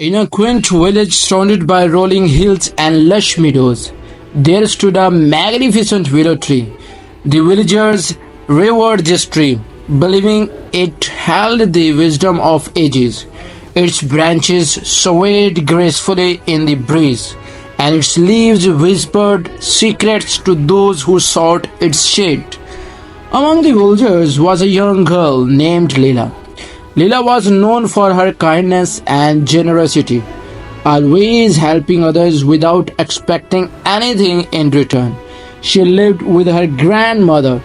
In a quaint village surrounded by rolling hills and lush meadows, there stood a magnificent willow tree. The villagers revered this tree, believing it held the wisdom of ages. Its branches swayed gracefully in the breeze, and its leaves whispered secrets to those who sought its shade. Among the villagers was a young girl named Leela. Leela was known for her kindness and generosity, always helping others without expecting anything in return. She lived with her grandmother,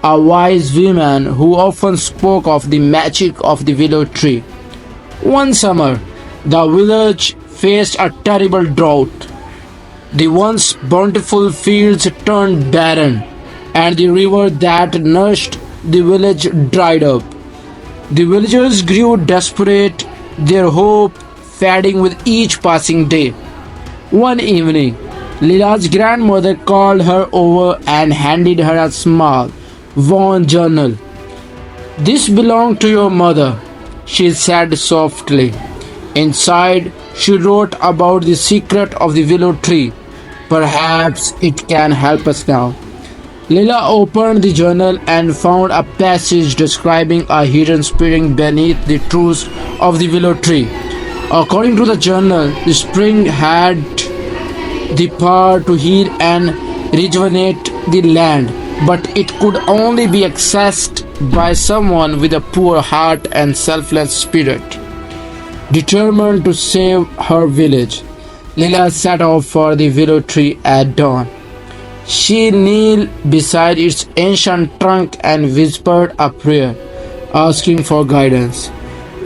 a wise woman who often spoke of the magic of the willow tree. One summer, the village faced a terrible drought. The once bountiful fields turned barren, and the river that nourished the village dried up. The villagers grew desperate, their hope fading with each passing day. One evening, Leela's grandmother called her over and handed her a small, worn journal. "This belonged to your mother," she said softly. Inside, she wrote about the secret of the willow tree. "Perhaps it can help us now." Leela opened the journal and found a passage describing a hidden spring beneath the trunks of the willow tree. According to the journal, the spring had the power to heal and rejuvenate the land, but it could only be accessed by someone with a pure heart and selfless spirit. Determined to save her village, Leela set off for the willow tree at dawn. She knelt beside its ancient trunk and whispered a prayer, asking for guidance.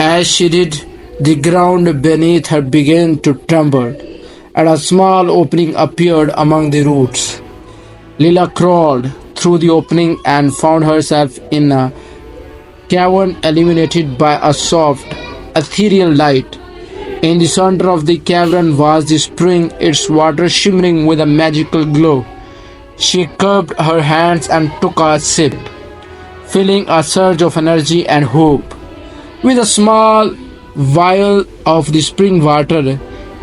As she did, the ground beneath her began to tremble, and a small opening appeared among the roots. Leela crawled through the opening and found herself in a cavern illuminated by a soft, ethereal light. In the center of the cavern was the spring, its water shimmering with a magical glow. She cupped her hands and took a sip, feeling a surge of energy and hope. With a small vial of the spring water,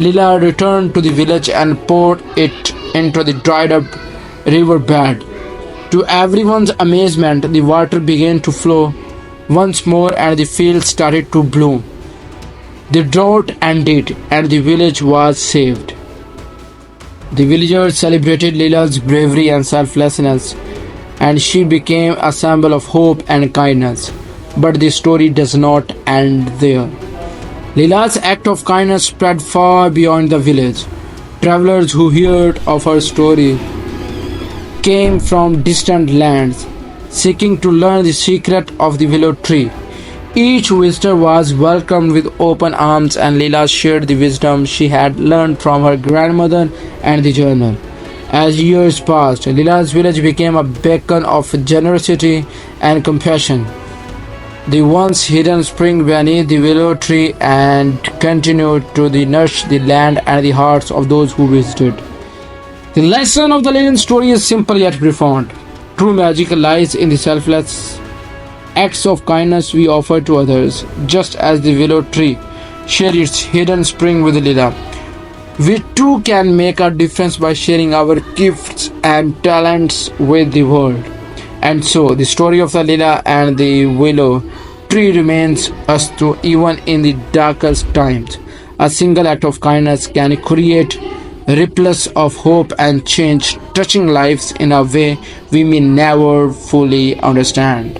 Leela returned to the village and poured it into the dried up riverbed. To everyone's amazement, the water began to flow once more and the fields started to bloom. The drought ended and the village was saved. The villagers celebrated Leela's bravery and selflessness, and she became a symbol of hope and kindness. But the story does not end there. Leela's act of kindness spread far beyond the village. Travelers who heard of her story came from distant lands, seeking to learn the secret of the willow tree. Each visitor was welcomed with open arms, and Leela shared the wisdom she had learned from her grandmother and the journal. As years passed, Leela's village became a beacon of generosity and compassion. The once hidden spring beneath the willow tree and continued to nourish the land and the hearts of those who visited. The lesson of the legend story is simple yet profound. True magic lies in the selfless acts of kindness we offer to others, just as the willow tree shared its hidden spring with Leela. We too can make a difference by sharing our gifts and talents with the world. And so, the story of the Leela and the willow tree remains us to even in the darkest times. A single act of kindness can create ripples of hope and change, touching lives in a way we may never fully understand.